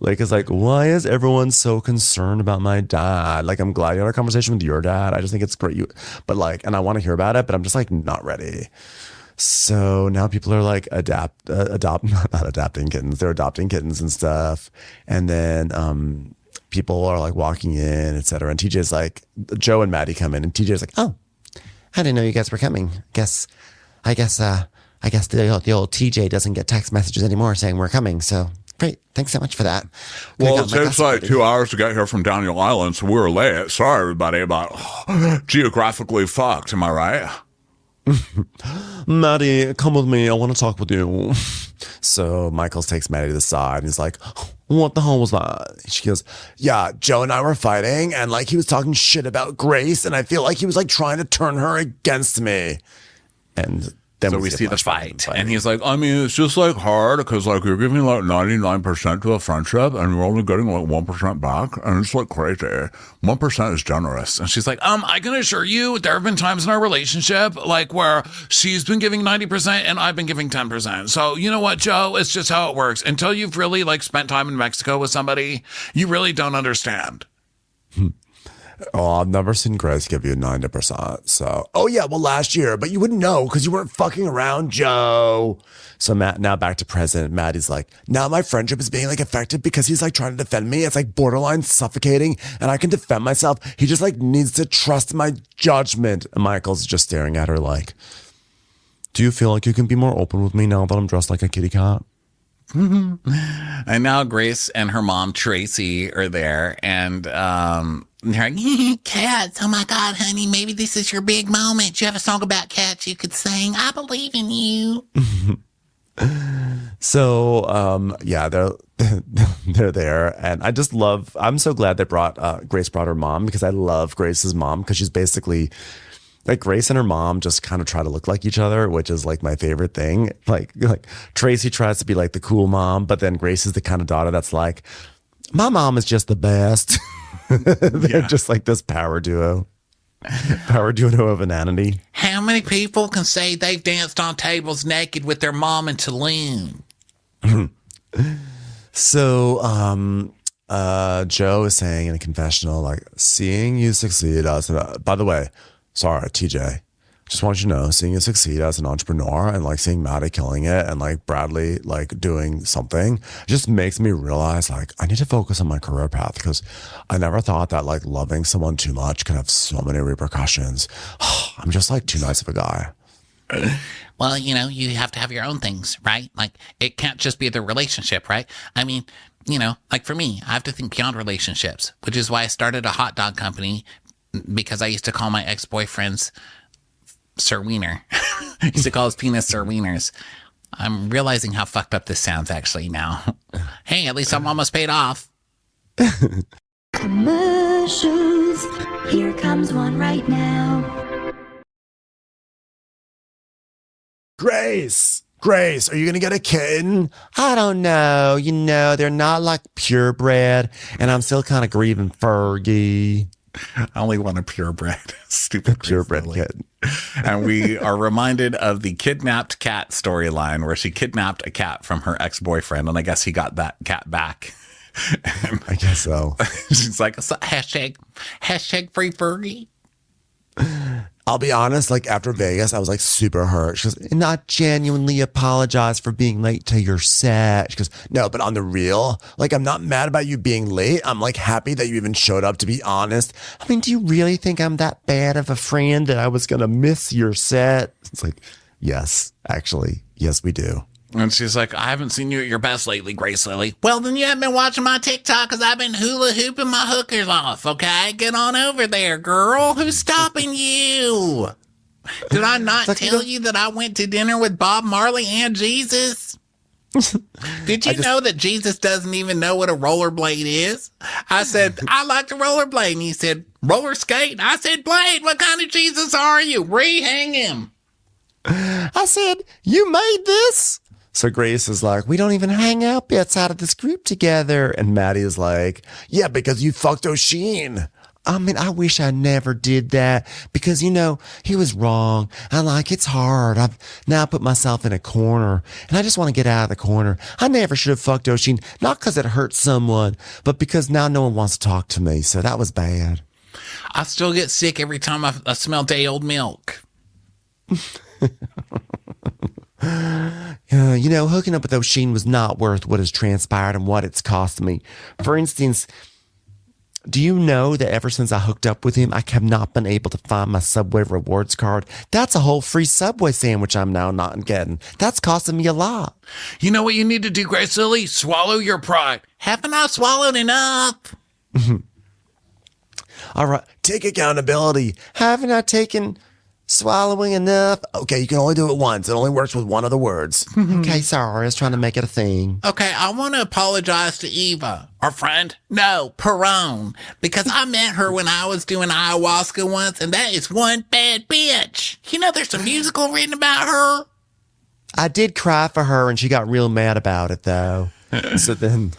Like, it's like, why is everyone so concerned about my dad? Like, I'm glad you had a conversation with your dad. I just think it's great. And I want to hear about it, but I'm just like not ready. So now people are like not adapting kittens. They're adopting kittens and stuff. And then, people are like walking in, etc. And TJ's like, Joe and Maddie come in, and TJ's like, oh, I didn't know you guys were coming. I guess the old TJ doesn't get text messages anymore saying we're coming. So great. Thanks so much for that. Well, it takes like 2 hours to get here from Daniel Island, so we were late. Sorry, everybody, about geographically fucked. Am I right? Maddie, come with me. I want to talk with you. So Michaels takes Maddie to the side and he's like, what the hell was that? She goes, yeah, Joe and I were fighting and like he was talking shit about Grace and I feel like he was like trying to turn her against me. And then so we see the fight. And he's like, I mean, it's just like hard because like you're giving like 99% to a friendship and you're only getting like 1% back. And it's like crazy. 1% is generous. And she's like, I can assure you there have been times in our relationship like where she's been giving 90% and I've been giving 10%. So you know what, Joe? It's just how it works. Until you've really like spent time in Mexico with somebody, you really don't understand. Oh, I've never seen Grace give you 90%. So, oh yeah, well last year, but you wouldn't know because you weren't fucking around, Joe. So now back to present. Maddie's like, now my friendship is being like affected because he's like trying to defend me. It's like borderline suffocating and I can defend myself. He just like needs to trust my judgment. And Michael's just staring at her like, do you feel like you can be more open with me now that I'm dressed like a kitty cat? And now Grace and her mom Tracy are there, and they're like, cats, oh my god, honey, maybe this is your big moment. You have a song about cats you could sing. I believe in you. So yeah, they're there, and I'm so glad they Grace brought her mom, because I love Grace's mom, because she's basically like Grace and her mom just kind of try to look like each other, which is like my favorite thing. Like Tracy tries to be like the cool mom, but then Grace is the kind of daughter that's like, my mom is just the best. They're just like this power duo of inanity. How many people can say they've danced on tables naked with their mom in Tulum? So, Joe is saying in a confessional, like, seeing you succeed as by the way, sorry, TJ, just want you to know, seeing you succeed as an entrepreneur and like seeing Maddie killing it and like Bradley like doing something just makes me realize like I need to focus on my career path, because I never thought that like loving someone too much can have so many repercussions. I'm just like too nice of a guy. Well, you know, you have to have your own things, right? Like it can't just be the relationship, right? I mean, you know, like for me, I have to think beyond relationships, which is why I started a hot dog company, because I used to call my ex-boyfriends Sir Wiener. I used to call his penis Sir Wieners. I'm realizing how fucked up this sounds actually now. Hey, at least I'm almost paid off. Commercials. Here comes one right now. Grace, are you going to get a kitten? I don't know. You know, they're not like purebred, and I'm still kind of grieving Fergie. I only want a purebred, stupid Purebred kitten. And we are reminded of the kidnapped cat storyline, where she kidnapped a cat from her ex-boyfriend, and I guess he got that cat back. And I guess so. she's like, hashtag free Fergie. I'll be honest, like after Vegas, I was like super hurt. She goes, not genuinely apologize for being late to your set. She goes, no, but on the real, like I'm not mad about you being late. I'm like happy that you even showed up, to be honest. I mean, do you really think I'm that bad of a friend that I was going to miss your set? It's like, yes, actually, yes, we do. And she's like, I haven't seen you at your best lately, Grace Lily. Well, then you haven't been watching my TikTok, because I've been hula hooping my hookers off, okay? Get on over there, girl. Who's stopping you? Did I not tell you that I went to dinner with Bob Marley and Jesus? Did you know that Jesus doesn't even know what a rollerblade is? I said, I like to rollerblade. And he said, roller skate? I said, Blade, what kind of Jesus are you? Rehang him. I said, you made this? So Grace is like, we don't even hang out outside of this group together. And Maddie is like, yeah, because you fucked O'Sheen. I mean, I wish I never did that because, you know, he was wrong. I'm like, it's hard. I've now put myself in a corner and I just want to get out of the corner. I never should have fucked O'Sheen, not because it hurt someone, but because now no one wants to talk to me. So that was bad. I still get sick every time I smell day-old milk. You know, hooking up with O'Sheen was not worth what has transpired and what it's cost me. For instance, do you know that ever since I hooked up with him, I have not been able to find my Subway rewards card? That's a whole free Subway sandwich I'm now not getting. That's costing me a lot. You know what you need to do, Grace Lily? Swallow your pride. Haven't I swallowed enough? All right, take accountability. Haven't I taken swallowing enough? Okay, you can only do it once. It only works with one of the words. Okay, sorry. I was trying to make it a thing. Okay, I want to apologize to Eva, our friend. No, Perone, because I met her when I was doing ayahuasca once, and that is one bad bitch. You know, there's a musical written about her. I did cry for her, and she got real mad about it, though. So then...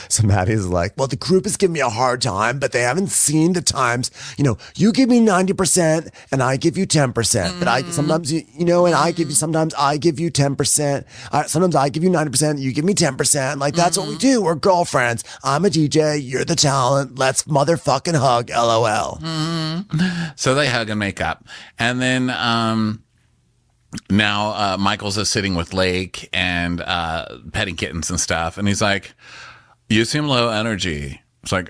So Maddie's like, well, the group is giving me a hard time, but they haven't seen the times, you know, you give me 90% and I give you 10%, but I sometimes, you know, and I give you, sometimes I give you 10%. Sometimes I give you 90%, you give me 10%. Like, that's what we do. We're girlfriends. I'm a DJ. You're the talent. Let's motherfucking hug. LOL. So they hug and make up. And then, now Michael's is sitting with Lake and petting kittens and stuff. And he's like, you seem low energy. It's like,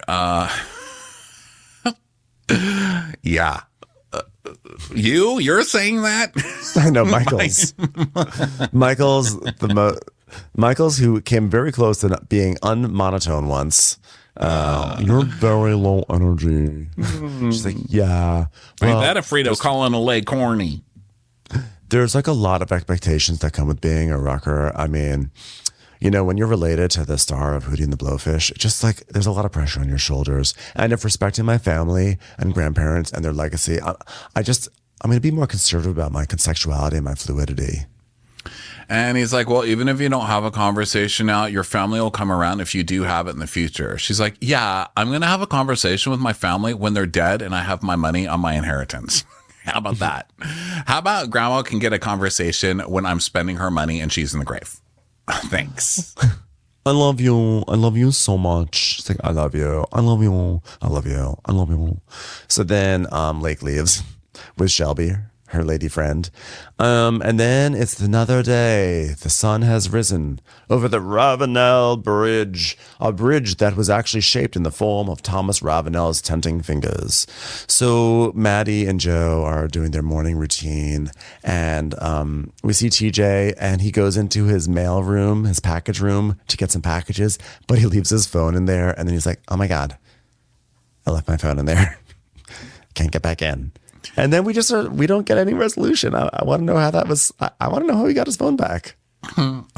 yeah. You're saying that? I know Michael's who came very close to being unmonotone once. You're very low energy. She's like, yeah. Well, ain't that a Frito calling a leg corny? There's like a lot of expectations that come with being a rocker. I mean, you know, when you're related to the star of Hootie and the Blowfish, it's just like there's a lot of pressure on your shoulders. And if respecting my family and grandparents and their legacy, I'm going to be more conservative about my sexuality and my fluidity. And he's like, well, even if you don't have a conversation now, your family will come around if you do have it in the future. She's like, yeah, I'm going to have a conversation with my family when they're dead and I have my money on my inheritance. How about that? How about grandma can get a conversation when I'm spending her money and she's in the grave? Thanks. I love you. I love you so much. It's like, I love you. I love you. I love you. I love you. So then Lake leaves with Shelby, her lady friend. And then it's another day. The sun has risen over the Ravenel Bridge, a bridge that was actually shaped in the form of Thomas Ravenel's tempting fingers. So Maddie and Joe are doing their morning routine, and we see TJ, and he goes into his mail room, his package room, to get some packages, but he leaves his phone in there, and then he's like, oh my God, I left my phone in there. Can't get back in. And then we don't get any resolution. I want to know how that was. I want to know how he got his phone back.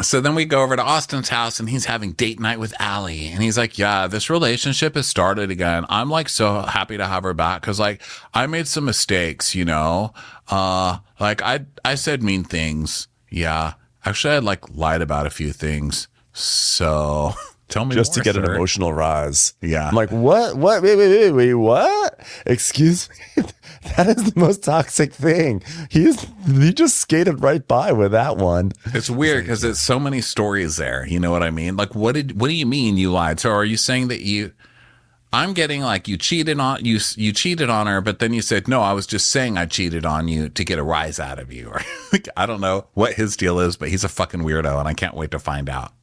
So then we go over to Austin's house and he's having date night with Allie. And he's like, yeah, this relationship has started again. I'm like so happy to have her back because like I made some mistakes, you know. Like I said mean things. Yeah. Actually, I like lied about a few things. So tell me just more, to get sir. an emotional rise. Yeah. I'm like, what? Wait, what? Excuse me? That is the most toxic thing. He just skated right by with that one. It's weird because there's so many stories there. You know what I mean? Like, what do you mean you lied? So are you saying that I'm getting like you cheated on her, but then you said, no, I was just saying I cheated on you to get a rise out of you. Or I don't know what his deal is, but he's a fucking weirdo and I can't wait to find out.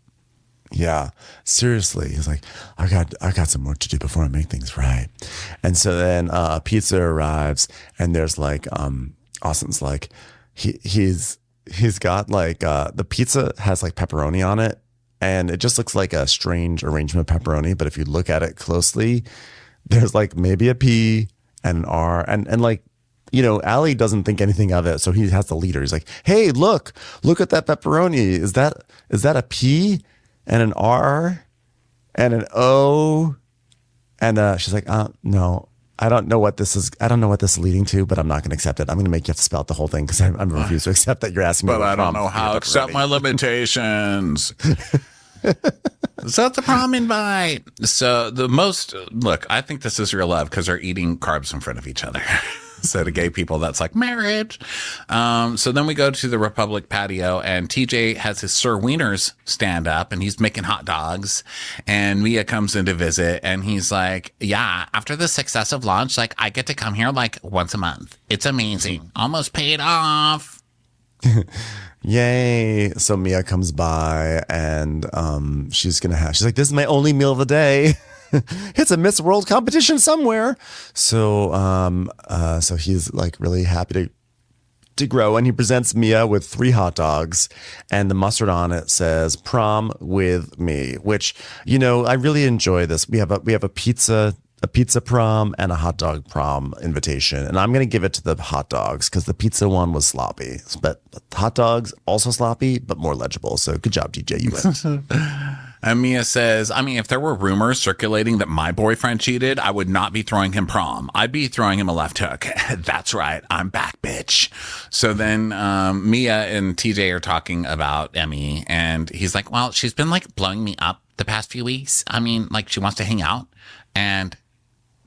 Yeah, seriously. He's like, I got some work to do before I make things right. And so then pizza arrives, and there's like Austin's like he's got like the pizza has like pepperoni on it, and it just looks like a strange arrangement of pepperoni. But if you look at it closely, there's like maybe a P and an R, and like Allie doesn't think anything of it. So he has to lead her. He's like, hey, look at that pepperoni. Is that a P and an R and an O? And she's like, no, I don't know what this is. I don't know what this is leading to, but I'm not going to accept it. I'm going to make you have to spell out the whole thing because I'm refused to accept that you're asking me. But I don't know how to accept my limitations. So it's a prom invite. So I think this is real love because they're eating carbs in front of each other. So to gay people, that's like marriage. So then we go to the Republic patio and TJ has his Sir Wieners stand up and he's making hot dogs. And Mia comes in to visit and he's like, yeah, after the success of launch, like I get to come here like once a month. It's amazing. Almost paid off. Yay. So Mia comes by and she's like, this is my only meal of the day. It's a Miss World competition somewhere. So so he's like really happy to grow, and he presents Mia with 3 hot dogs, and the mustard on it says "Prom with me," which I really enjoy this. We have a pizza prom and a hot dog prom invitation, and I'm going to give it to the hot dogs because the pizza one was sloppy, but hot dogs also sloppy but more legible. So good job, DJ. You win. And Mia says, I mean, if there were rumors circulating that my boyfriend cheated, I would not be throwing him prom. I'd be throwing him a left hook. That's right. I'm back, bitch. So then Mia and TJ are talking about Emmy. And he's like, well, she's been like blowing me up the past few weeks. I mean, like she wants to hang out. And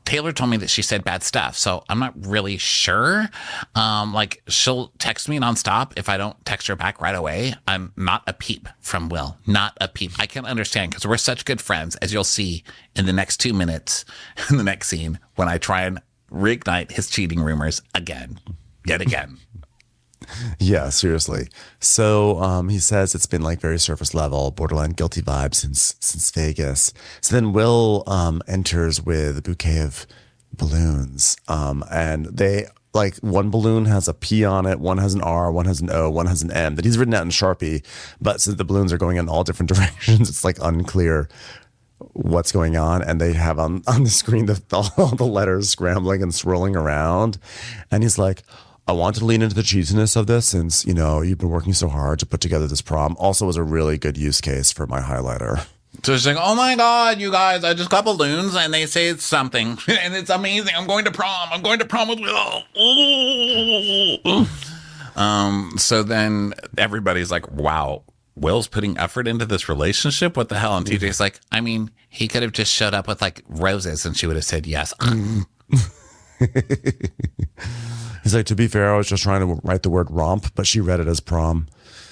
Taylor told me that she said bad stuff, so I'm not really sure. Like she'll text me nonstop if I don't text her back right away. I'm not a peep from Will, not a peep. I can't understand because we're such good friends, as you'll see in the next 2 minutes in the next scene when I try and reignite his cheating rumors yet again. Yeah, seriously. So he says it's been like very surface level, borderline guilty vibes since Vegas. So then Will enters with a bouquet of balloons, and they like one balloon has a P on it, one has an R, one has an O, one has an M that he's written out in Sharpie. But since the balloons are going in all different directions, it's like unclear what's going on, and they have on the screen all the letters scrambling and swirling around, and he's like, I want to lean into the cheesiness of this since, you've been working so hard to put together this prom. Also was a really good use case for my highlighter. So she's like, oh my God, you guys, I just got balloons and they say it's something and it's amazing. I'm going to prom with Will. So then everybody's like, wow, Will's putting effort into this relationship. What the hell? And TJ's like, I mean, he could have just showed up with like roses and she would have said yes. He's like, to be fair, I was just trying to write the word romp, but she read it as prom.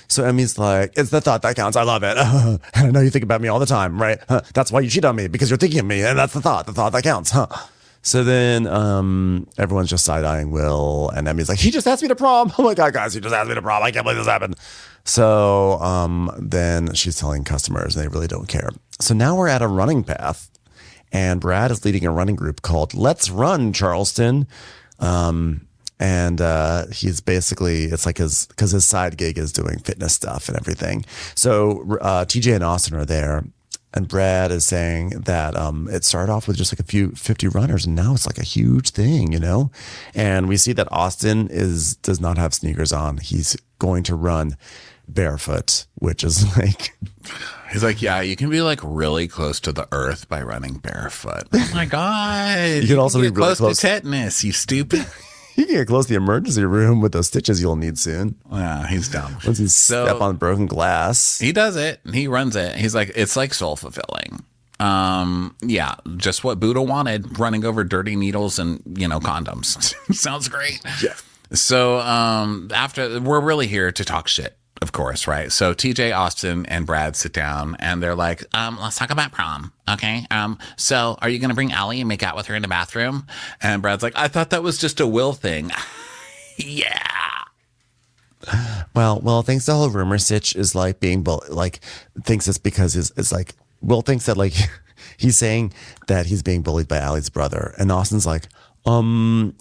So Emmy's like, it's the thought that counts. I love it. And I know you think about me all the time, right? That's why you cheat on me, because you're thinking of me. And that's the thought that counts. Huh? So then everyone's just side-eyeing Will. And Emmy's like, he just asked me to prom. Oh my God, guys, he just asked me to prom. I can't believe this happened. So then she's telling customers, and they really don't care. So now we're at a running path. And Brad is leading a running group called Let's Run Charleston. And he's basically, it's like because his side gig is doing fitness stuff and everything. So TJ and Austin are there, and Brad is saying that it started off with just like a few 50 runners, and now it's like a huge thing, And we see that Austin does not have sneakers on. He's going to run barefoot, which is like... He's like, yeah, you can be like really close to the earth by running barefoot. Oh my God. You can also be really close to tetanus, you stupid. You can get close to the emergency room with those stitches you'll need soon. Yeah, he's dumb. Once you step on broken glass. He does it. He runs it. He's like, it's like soul fulfilling. Yeah, just what Buddha wanted, running over dirty needles and, condoms. Sounds great. Yeah. So after, we're really here to talk shit. Of course, right? So TJ, Austin, and Brad sit down and they're like, let's talk about prom, okay? So are you going to bring Allie and make out with her in the bathroom? And Brad's like, I thought that was just a Will thing. Yeah. Well, thinks the whole rumor stitch is like being, thinks it's because it's like, Will thinks that like, he's saying that he's being bullied by Allie's brother. And Austin's like, I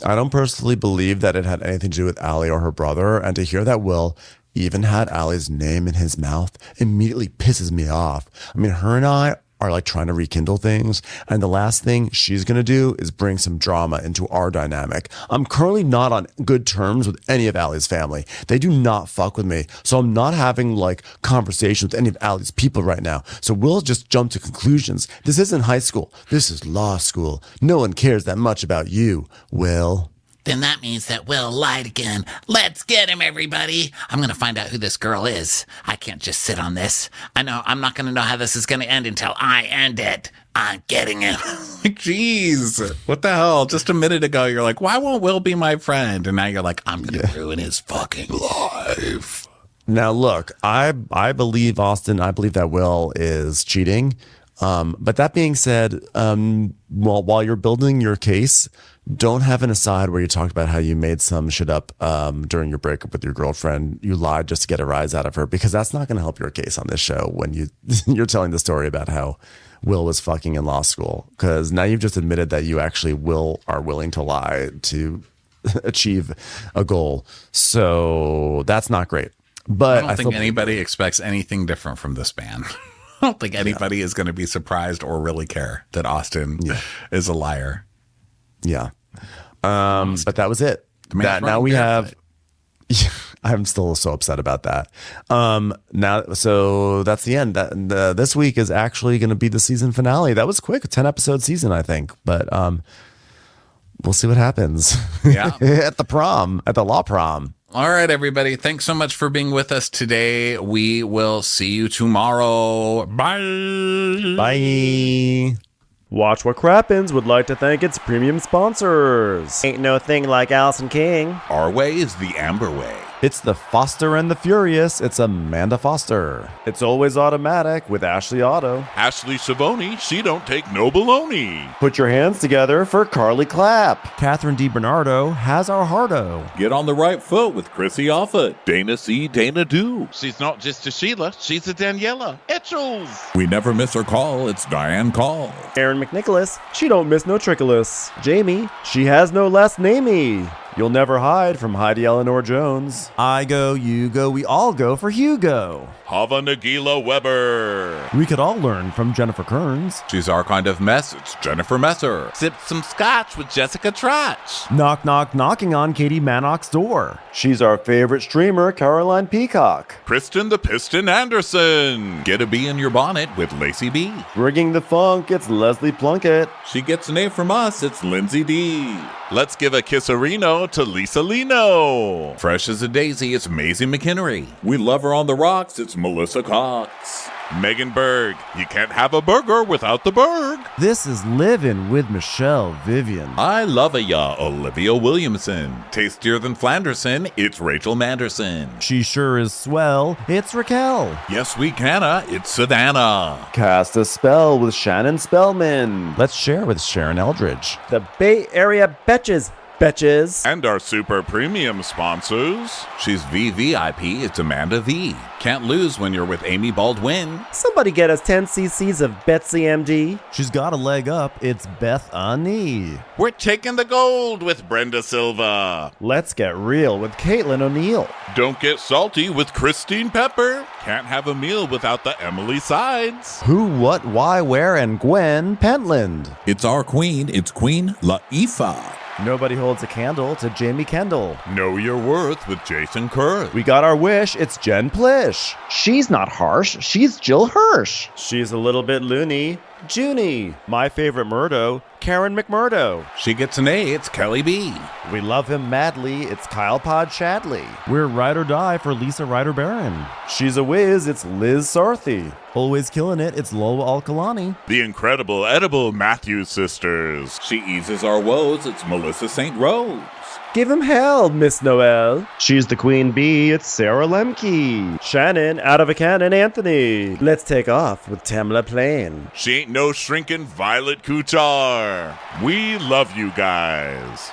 don't personally believe that it had anything to do with Allie or her brother. And to hear that Will even had Allie's name in his mouth immediately pisses me off. I mean, her and I are like trying to rekindle things. And the last thing she's going to do is bring some drama into our dynamic. I'm currently not on good terms with any of Allie's family. They do not fuck with me. So I'm not having like conversations with any of Allie's people right now. So we'll just jump to conclusions. This isn't high school. This is law school. No one cares that much about you, Will. Then that means that Will lied again. Let's get him, everybody. I'm going to find out who this girl is. I can't just sit on this. I know I'm not going to know how this is going to end until I end it. I'm getting him. Jeez. What the hell? Just a minute ago, you're like, why won't Will be my friend? And now you're like, I'm going to ruin his fucking life. Now, look, I believe, Austin, I believe that Will is cheating. But that being said, while you're building your case, don't have an aside where you talked about how you made some shit up during your breakup with your girlfriend. You lied just to get a rise out of her, because that's not going to help your case on this show when you're telling the story about how Will was fucking in law school. Because now you've just admitted that you actually are willing to lie to achieve a goal. So that's not great. But I don't think anybody expects anything different from this band. I don't think anybody is going to be surprised or really care that Austin is a liar. Yeah. But that was it. Now we have. I'm still so upset about that. So that's the end. This week is actually going to be the season finale. That was quick, a 10-episode season, I think. But we'll see what happens. Yeah. at the law prom. All right, everybody. Thanks so much for being with us today. We will see you tomorrow. Bye. Bye. Watch What Crappens would like to thank its premium sponsors. Ain't no thing like Allison King. Our way is the Amber way. It's the Foster and the Furious. It's Amanda Foster. It's always automatic with Ashley Auto. Ashley Savoni, she don't take no baloney. Put your hands together for Carly Clapp. Catherine DiBernardo has our hardo. Get on the right foot with Chrissy Offutt. Dana C. Dana Do. She's not just a Sheila, she's a Daniela. Etchels. We never miss her call. It's Diane Call. Aaron McNicholas, she don't miss no trickolas. Jamie, she has no last namey. You'll never hide from Heidi Eleanor Jones. I go, you go, we all go for Hugo. Hava Nagila Weber. We could all learn from Jennifer Kearns. She's our kind of mess. It's Jennifer Messer. Sip some scotch with Jessica Trotch. Knock, knock, knocking on Katie Manock's door. She's our favorite streamer, Caroline Peacock. Kristen the Piston Anderson. Get a bee in your bonnet with Lacey B. Bringing the funk, it's Leslie Plunkett. She gets an A from us. It's Lindsay D. Let's give a kisserino to Lisa Lino. Fresh as a daisy, it's Maisie McHenry. We love her on the rocks. It's Melissa Cox. Megan Berg. You can't have a burger without the Berg. This is Livin' with Michelle Vivian. I love ya, Olivia Williamson. Tastier than Flanderson, it's Rachel Manderson. She sure is swell. It's Raquel. Yes, we canna, it's Savannah. Cast a spell with Shannon Spellman. Let's share with Sharon Eldridge. The Bay Area Betches. Betches. And our super premium sponsors. She's VVIP, it's Amanda V. Can't lose when you're with Amy Baldwin. Somebody get us 10 cc's of Betsy MD. She's got a leg up. It's Beth Ani. We're taking the gold with Brenda Silva. Let's get real with Caitlin O'Neill. Don't get salty with Christine Pepper. Can't have a meal without the Emily Sides. Who, what, why, where, and Gwen Pentland. It's our queen, it's Queen Laifah. Nobody holds a candle to Jamie Kendall. Know your worth with Jason Kurth. We got our wish, it's Jen Plish. She's not harsh. She's Jill Hirsch. She's a little bit loony. Junie. My favorite Murdo, Karen McMurdo. She gets an A, it's Kelly B. We love him madly, it's Kyle Pod Shadley. We're ride or die for Lisa Ryder Barron. She's a whiz, it's Liz Sarthy. Always killing it, it's Lola Alkalani. The incredible edible Matthews sisters. She eases our woes, it's Melissa St. Rose. Give him hell, Miss Noel. She's the queen bee, it's Sarah Lemke. Shannon, out of a cannon, Anthony. Let's take off with Tamla Plain. She ain't no shrinking Violet Kuchar. We love you guys.